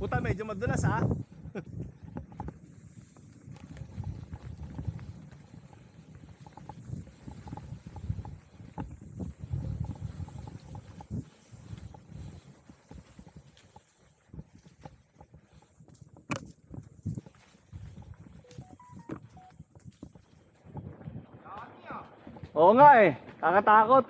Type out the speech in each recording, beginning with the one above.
Puta, medyo madulas ha. Oo nga eh, kakatakot.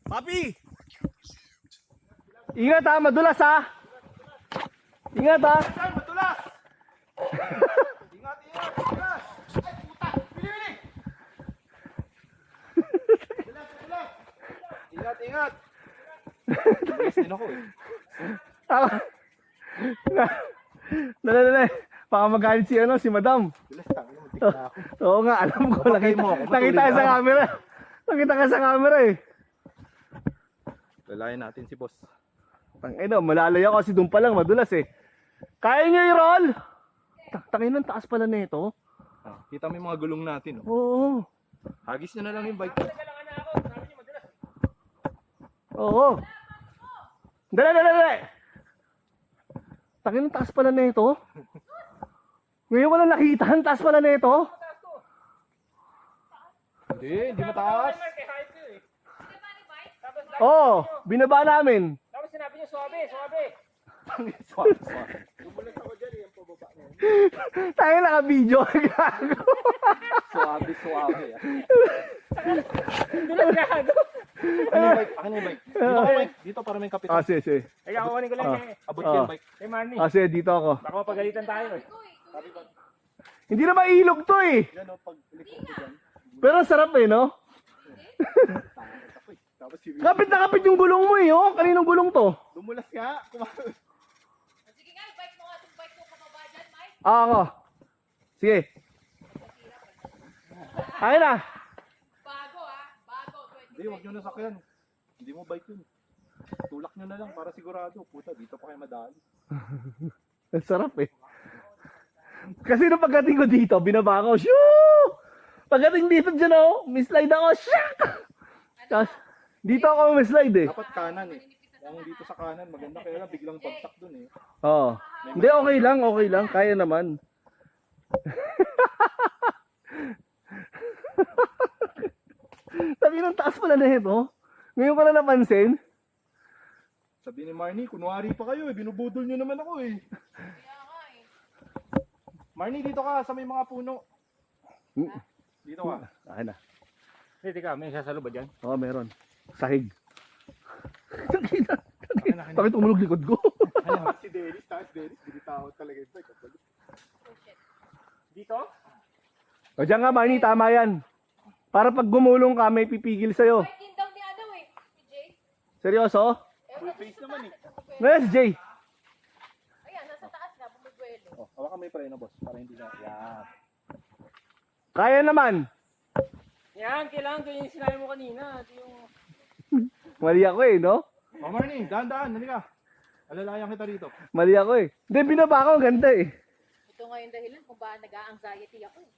Papi! Ingat ha, madulas ha! Ingat ha! Madulas! Ingat, ingat, madulas! Ay puta! Pili! Madulas! Ingat, ingat! Madulas din ako eh. Dali. Baka magalit si madam. Bilas tayo, muntik na ako. Oo nga, alam ko. Papakay mo ako, Nakita ka sa camera. Nakita ka sa camera eh. Lalayan natin si boss. Tangina, malalay ako kasi doon pa lang, madulas eh. Kaya nyo i-roll? Tangina, taas pala nito. Ah, kita mo yung mga gulong natin. Oh. Oo. Hagis nyo na lang yung bike. Oo. Dali. Tangina, taas pala nito. Ngayon ko na nakita, ang taas pala nito. Hindi mataas. Oo, binaba namin. Tapos sinabi niyo suabe. Swap. Tayo naka-video. Gago. Suabe. Dulas gago. Akin yung bike. Dito ako bike. Dito para may kapitan. Sige. Ay, kukunin ko lang kay Abot yung bike. Manny. Sige, dito ako. Baka mapagalitan tayo eh. Hindi na mailog to eh. Yan o, pag likod ko dyan. Pero ang sarap eh, no? Tapos si Kapit na kapit yung gulong mo eh, oh. Kaninong gulong to? Dumulas nga. Sige nga, bike mo nga itong bike ko pababa dyan, Mike. Ako. Sige. Ayun na. Bago bago. Hindi, huwag nyo na sakyan. Hindi mo bike yun. Tulak nyo na lang para sigurado. Puta, dito pa kayo madali. Ang sarap eh. Kasi nung pagdating ko dito, binaba ko. Shoo! Pagdating dito dyan oh, mislide ako. Shock! Tapos, dito ako mislide eh. Dapat kanan eh. Yung dito sa kanan, maganda kaya lang biglang bagsak dun eh. Oo. Hindi, okay lang. Kaya naman. Sabi ng taas pala na ito. Ngayon pala napansin. Sabi ni Marnie, kunwari pa kayo eh. Binubudol nyo naman ako eh. Kaya nga eh. Marnie, dito ka sa may mga puno. Dito ka. Akin na. Hindi ka, may sasalo ba dyan? Oo, meron. Sahig. Bakit umulog likod ko? Si Dennis, tapos Dennis, binitawad talaga yung bike. Oh shit. Dito? O diyan nga, Marnie, tama yan. Para pag gumulong ka, may pipigil sa'yo. Bike din daw ni ano eh. Si Jay. Seryoso? Full face naman eh. Where's Jay? Ayan, nasa taas na. Bumagwelo. Oh, hawakan mo yung preno, boss. Para hindi na. Yan. Kaya naman. Yan, kailangan ko yung sinabi mo kanina. Yung... Mali ako eh, no? Oh, Marnie, daan-daan. Dali ka. Alalayan kita rito. Mali ako eh. Hindi, binaba ko. Ang ganda eh. Ito nga yung dahilan kung bakit nag-a-anxiety ako eh.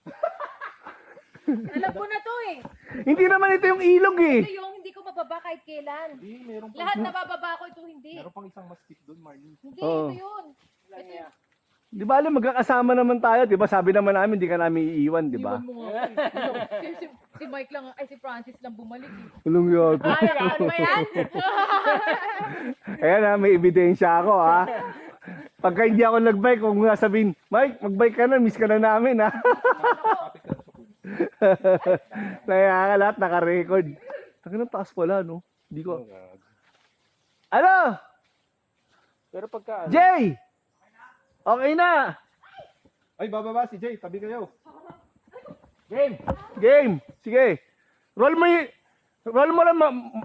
Alam ko na to eh. Hindi naman ito yung ilog eh. Ito yung hindi ko mababa kahit kailan. Hindi, meron pang, Lahat nabababa ko, ito hindi. meron pang isang mastic doon, Marnie. Hindi, Oo. ito yun. Lang Ito niya. Di ba alam, magkakasama naman tayo. Di ba sabi naman namin, di ka namin iiwan, di ba? Iwan mo nga ako eh. si Mike lang, ay si Francis lang bumalik eh. Ulong yun. Ay, ano ba yan? Ayan ha, may ebidensya ako ha. Pagka hindi ako nag-bike, huwag mo nga sabihin, Mike, mag-bike ka na, miss ka na namin ha. Kapit ka na sa puno. Kaya ka lahat, naka-record. Taka ng taas pala, no? Hindi ko. Ano? Pero pagka... Jay! Okay na! Ay, bababa si Jay. Tabi kayo. Game! Game! Sige. Roll mo lang,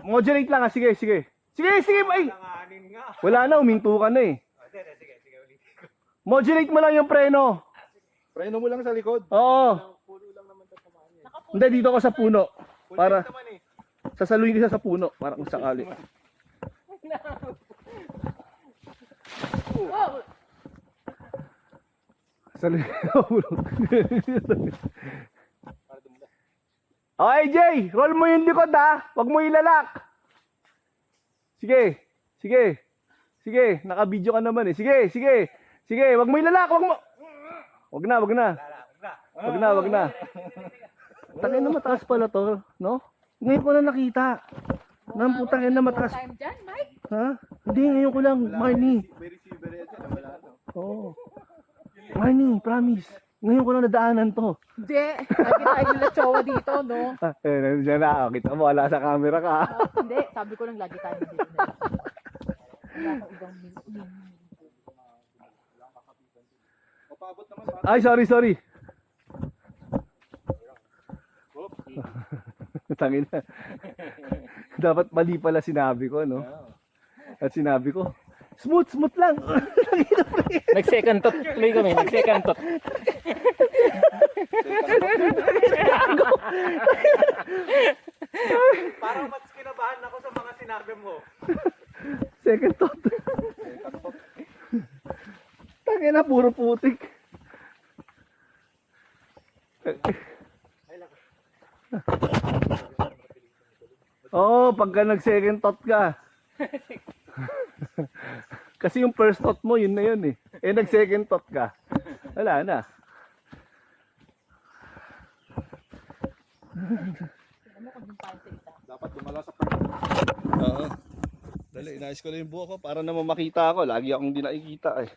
modulate lang ha. Sige, sige. Sige, sige. Ay! Wala na, uminto ka na eh. Modulate mo lang yung preno. Preno mo lang sa likod. Oo. Hindi, dito ako sa puno. Full Para face naman eh. sasaluhin ka sa puno. Para kung sakali. Wow! Sasaluhin ka sa puno. Okay, Jay. Roll mo yung likod ha. Huwag mo ilalak. Sige. Sige. Sige. Naka-video ka naman eh. Sige, sige. Sige, wag mo ilalak. Wag mo. Wag na, wag na. Wag na, wag na. Tangin na mataas pala to, no? Ngayon ko na nakita. Nang putang ina mataas. Time dyan, Mike? Ha? Hindi, ngayon ko lang, Marnie. May receiver yan siya. Wala no. Oo. Marnie, promise. Ngayon ko lang nadaanan to. Hindi. Lagi tayo nila chowa dito, no? Eh, nandiyan na. Kita mo, wala sa camera ka. Hindi, sabi ko lang lagi tayo dito. Wala akong ibang O, paabot naman. Ay, sorry, sorry. Tangin na. Dapat mali pala sinabi ko, no? At sinabi ko, smooth, smooth lang. Nag-second thought play kami. Nag-second thought. Parang mas kinabahan ako sa mga sinabi mo. Second thought. Tangin na, puro putik. Oo, pagka nag-second thought ka. Kasi yung first thought mo, yun na yun eh. Eh, nag-second thought ka. Wala na. Dapat dumala sa part. Oo. Dali, inayos ko lang yung buhok ko para naman makita ako. Lagi akong di nakikita eh.